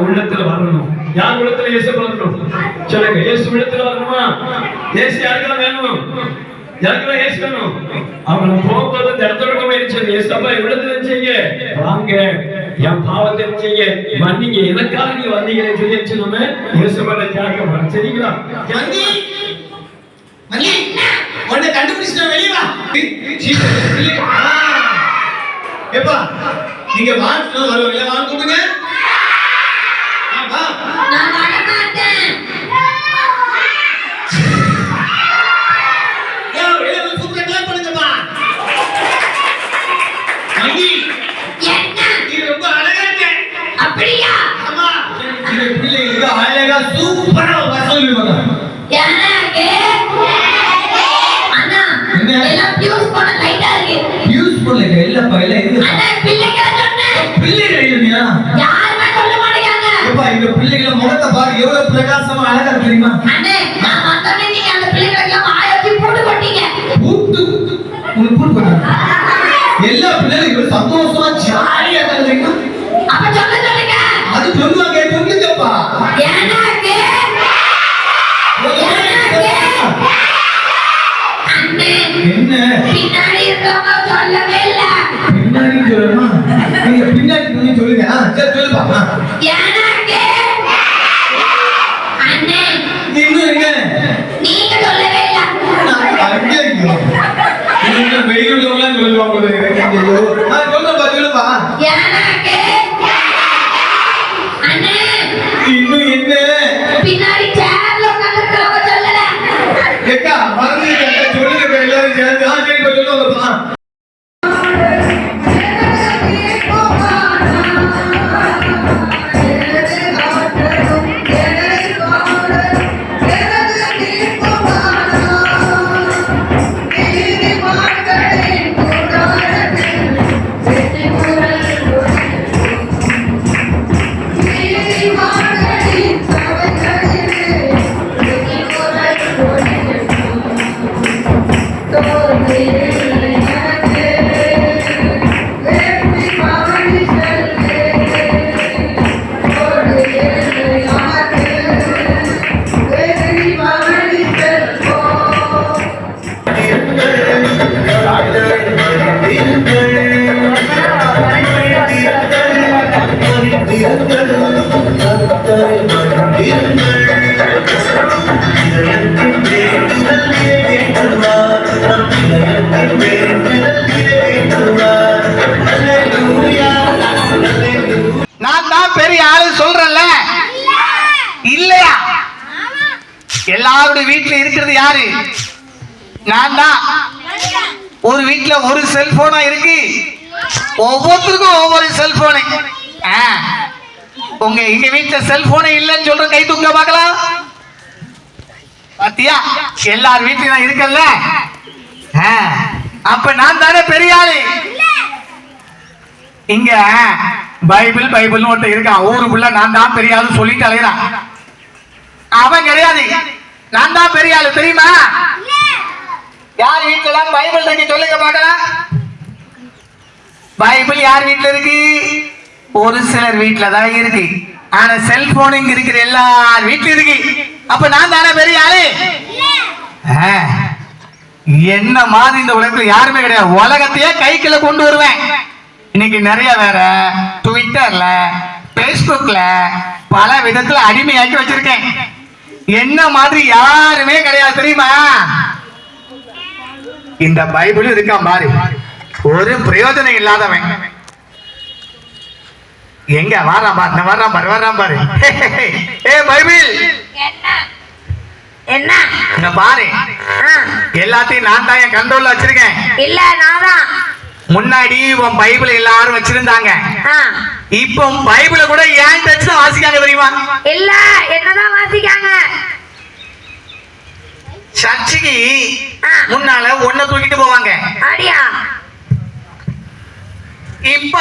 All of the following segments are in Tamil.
உள்ளத்துல வரணும். யார் உள்ளத்துல இயேசு வரணும் சொல்லுங்க. இயேசு உள்ளத்துல வரணுமா? இயேசு யாருக்கெல்லாம் வேணும்? யாருக்கெல்லாம் இயேசு வேணும்? அவனை போகும்போது இந்த இடத்துல போயிருச்சு. இயேசப்பா உள்ளத்துல செய்ய வாங்க, என் பாவத்தை செய்ய மன்னிங்க, எனக்காக நீ வந்தீங்கன்னு சொல்லி நம்ம இயேசுவை கேட்க. சரிங்களா? உன்னை கண்டுபிடிச்சிட்டு வெளியே வா. எப்பா நீங்க வாங்க வருவீங்க, வாங்க கூப்பிடுங்க. நான் வர மாட்டேன். ஏய் சூப்பரா க்ளாப் பண்ணுங்கப்பா. மங்கி என்ன நீ ரொம்ப அழகா இருக்க. அப்படியா? ஆமா இந்த பிள்ளை இது அழகா சூப்பரா வசனம் சொல்லுவாங்க. எனக்கு அண்ணா எல்லாம் பியூஸ் பண்ண லைட்டா இருக்கு. பியூஸ் பண்ணல இல்லப்பா, இல்ல இது அண்ணா பிள்ளைங்க சொன்னேன். பிள்ளைங்க இல்லையா? யாருமே சொல்ல மாட்டேங்காங்க. எப்பா இந்த பிள்ளைகள முகத்தை பாரு எவ்வளவு பிரகாசமா அழகா இருக்கு தெரியுமா? அண்ணே நான் வந்தோனே நீங்க அந்த பிள்ளைகளுக்கு ஆயத்தி போட்டு கொட்டீங்க. பூட்டு உனக்கு பூட்டு போட்டாங்க. எல்லா பிள்ளைகளும் சந்தோஷமா ஜாலியா இருக்காங்க. அப்ப சொல்லுங்க. அது சொல்லுவாங்க, சொல்லுங்கப்பா. எனக்கு அண்ணே என்ன பின்னாடி இருக்கவங்க சொல்லவே இல்ல. பின்னாடி சொல்லுமா? நீங்க பின்னாடி சொல்லுங்க. சரி சொல்லுப்பா. எனக்கு அண்ணே இன்னும் எங்க நீங்க சொல்லவே இல்ல. ஐயோ நீங்க வெயிலுள்ளவங்க சொல்லுவாங்க. சொல்லுப்பா. எனக்கு அண்ணே இன்னும் என்ன பின்னாடி சேர்ல உட்கார்ந்திருக்கவங்க சொல்லல. கேக்கா மறந்து சொல்லுங்க எல்லாரும் சேர்ந்து. சரி சொல்லுவாங்கப்பா. நான் தான் பெரிய ஆளு சொல்றேன்ல, இல்லையா? எல்லாருடைய வீட்டுல இருக்கிறது யாரு? நான் தான். ஒரு வீட்டுல ஒரு செல்போனா இருக்கு, ஒவ்வொருத்தருக்கும் ஒவ்வொரு செல்போனு. உங்க எங்க வீட்டுல செல்போனே இல்லைன்னு சொல்ற கை தூக்க பார்க்கலாம். பாத்தியா, எல்லார் வீட்லயும் இருக்கல்ல. அப்ப நான் தானே பெரிய ஆளு. இங்க பைபிள் பைபிள்னு ஒருத்தர் இருக்கான், ஊருக்குள்ள நான் தான் பெரிய ஆளு சொல்லிட்டு அலைகிறான். அவன் கிடையாது, நான் தான் பெரிய ஆளு. தெரியுமா? யார் வீட்டுல தான் பைபிள் இருக்கு சொல்லுங்க பார்க்கலாம். பைபிள் யார் வீட்டுல இருக்கு? ஒரு சிலர் வீட்டுல தான் இருக்கு. ஆனா செல்போன் இங்க இருக்கிற எல்லார் வீட்டுல இருக்கு. அப்ப நான் தானே பெரிய ஆளு. என்ன மாதிரி இந்த உலகத்துல யாருமே கிடையாது. உலகத்தையே கைக்குள்ள கொண்டு வருவேன். இன்னைக்கு நிறைய வேற ட்விட்டர்ல பேஸ்புக்ல பல விதத்துல அடிமையாக்கி வச்சிருக்கேன். என்ன மாதிரி யாருமே கிடையாது. தெரியுமா? இந்த பைபிள் இருக்கா பாரு, ஒரு பிரயோஜனம் இல்லாதவன். எங்க வர்றான் பாரு, வர்றான் பாரு, வர்றான் பாரு. ஏ பைபிள், என்ன? இங்க பாரு, ஆ, எல்லாத்தையும் நான் தான் என் கண்ட்ரோல்ல வச்சிருக்கேன். இல்ல நான்தான். முன்னாடி உன் பைபிள் எல்லாரும் வச்சிருந்தாங்க. ஆ, இப்போ பைபிள கூட ஏன் டச் தான் வாசிக்காங்க தெரியுமா? இல்ல என்னதான் வாசிக்காங்க. சர்ச்சுக்கு ஆ. முன்னால ஒன்ன தூக்கிட்டு போவாங்க. அடியா? இப்ப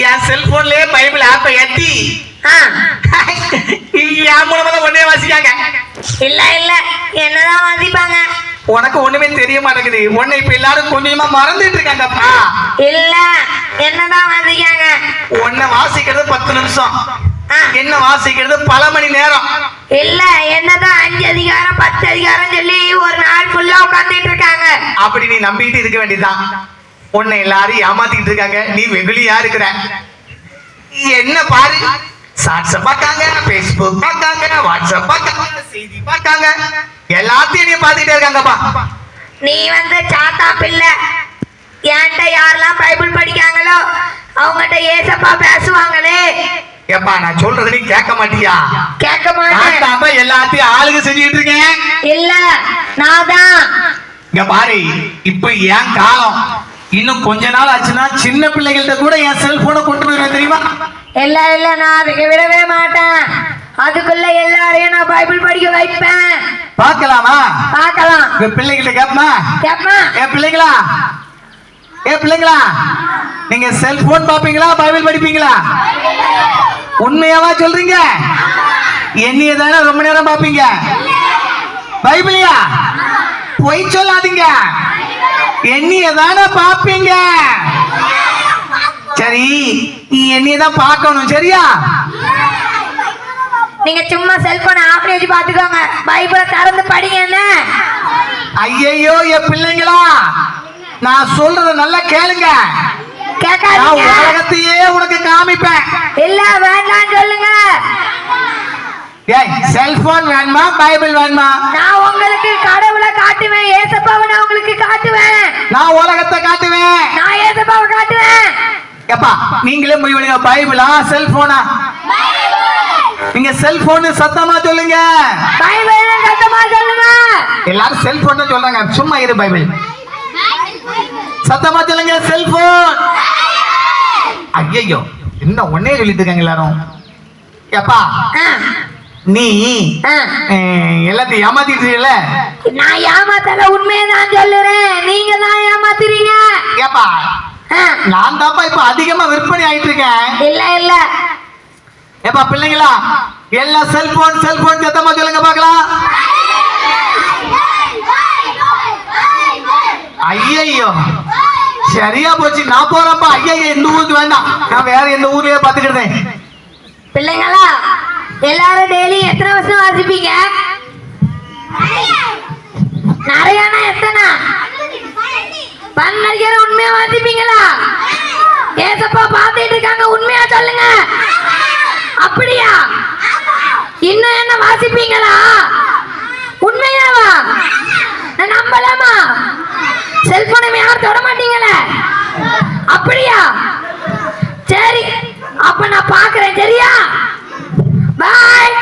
என் செல்போன்லயே பைபிள் ஆப்ப ஏத்தி ஆ, என் மூலமா தான் ஒன்னே வாசிக்காங்க. இல்ல இல்ல என்னதான் வாசிப்பாங்க. உனக்கு ஒண்ணுமே தெரிய மாட்டேங்குது. உன்னை இப்ப எல்லாரும் கொஞ்சமா மறந்துட்டு இருக்காங்கப்பா. இல்ல என்னதான் வாசிக்காங்க. உன்னை வாசிக்கிறது 10 நிமிஷம், ஆ. என்ன வாசிக்கிறது பல மணி நேரம். இல்ல என்னதான் 5 அதிகாரம் 10 அதிகாரம் சொல்லி ஒரு நாள் ஃபுல்லா உட்கார்ந்துட்டு இருக்காங்க. அப்படி நீ நம்பிட்டு இருக்க வேண்டியதுதான். உன்னை எல்லாரும் ஏமாத்திட்டு இருக்காங்க, நீ வெகுளியா இருக்கிற. என்ன பாரு, ஷார்ட்ஸ் பார்க்காங்க, Facebook பார்க்காங்க, வாட்ஸ்அப் பார்க்காங்க, செய்தி பார்க்காங்க, எல்லாத்தையும் நீ பார்த்துக்கிட்டே இருக்காங்கப்பா. நீ வந்து சாத்தா பிள்ளை. என்கிட்ட யாரெல்லாம் பைபிள் படிக்காங்களோ அவங்ககிட்ட ஏசப்பா பேசுவாங்களே. ஏப்பா நான் சொல்றது நீ கேட்க மாட்டியா? கேட்க மாட்டேன். நான் தான் எல்லாத்தையும் ஆளுங்க செஞ்சுட்டு இருக்கேன். இல்ல நான் தான். இங்க பாரு, இப்ப என் காலம். இன்னும் கொஞ்ச நாள் ஆச்சுன்னா சின்ன பிள்ளைகள்ட்ட கூட என் செல்போனை கொண்டு போயிருவேன் தெரியுமா? இல்ல இல்ல நான் அதுக்கு விடவே மாட்டேன். அதுக்குள்ள எல்லாரையும் நான் பைபிள் படிக்க வைப்பேன். பார்க்கலாமா? பார்க்கலாம். இந்த பிள்ளைகிட்ட கேப்பமா? கேப்பா? பிள்ளைங்களா, பிள்ளைங்களா, நீங்க செல்போன் பாப்பீங்களா பைபிள் படிப்பீங்களா? உண்மையாவா சொல்றீங்க? என்னைய தானே ரொம்ப நேரம் பாப்பீங்க. பைபிளியா? பொய் சொல்லாதீங்க. என்னைய தானே பாப்பீங்க. சரி, என்னைய தான் பார்க்கணும் சரியா? நீங்க சும்மா செல்போனை ஆஃப் பண்ணி வச்சு பாத்துக்கோங்க. பைபிளை திறந்து படிங்க. என்ன? ஐயையோ என் பிள்ளைங்களா, நான் சொல்றத நல்லா கேளுங்க. நான் கேட்காதீங்க. உலகத்தையே உனக்கு காமிப்பேன். இல்ல வேண்டாம் சொல்லுங்க. ஏய், செல்போன் வேணுமா பைபிள் வேணுமா? நான் உங்களுக்கு கடவுளை காட்டுவேன். ஏசப்பாவை நான் உங்களுக்கு காட்டுவேன். நான் உலகத்தை காட்டுவேன். நான் ஏசப்பாவை காட்டுவேன். எப்பா நீங்களே முடிவெடுங்க, பைபிளா செல்போனா? நீங்க செல்போன் சத்தமா சொல்லுங்க. பைபிள் சத்தமா சொல்லுங்க. எல்லாரும் செல்போன் தான் சொல்றாங்க, சும்மா இரு. பைபிள் சத்தமா சொல்லுங்க. செல்போன். ஐயோ என்ன ஒன்னே சொல்லிட்டு இருக்காங்க எல்லாரும். எப்பா ஆ, நீ ஆ. எல்லாத்தையும் ஏமாத்திட்டு இருக்கல? நான் ஏமாத்தல, உண்மையை நான் சொல்லுறேன். நீங்க தான் ஏமாத்துறீங்க. ஏப்பா ஆ, நான் தான்ப்பா இப்ப அதிகமா விற்பனை ஆயிட்டு இருக்கேன். இல்ல இல்ல ஏப்பா பிள்ளைங்களா, எல்லாம் செல்போன் செல்போன் சத்தமா சொல்லுங்க பார்க்கலாம். ஐயோ சரியா போச்சு, நான் போறப்பா. ஐயா இந்த ஊருக்கு வேண்டாம், நான் வேற எந்த ஊர்லயே பாத்துக்கிட்டேன். பிள்ளைங்களா, எல்லாரும் டெய்லி எத்தனை வருஷம் வாசிப்பீங்க? நிறையனா எத்தனை? 12 உண்மையா வாசிப்பீங்களா? ஏசப்பா பாத்துட்டு இருக்காங்க, உண்மையா சொல்லுங்க. அப்படியா? இன்னும் என்ன வாசிப்பீங்களா? உண்மையாவா? நான் நம்பலாமா? செல்போனை யாரும் தொட மாட்டீங்களே. அப்படியா? சரி, அப்ப நான் பாக்குறேன் சரியா? பாய்.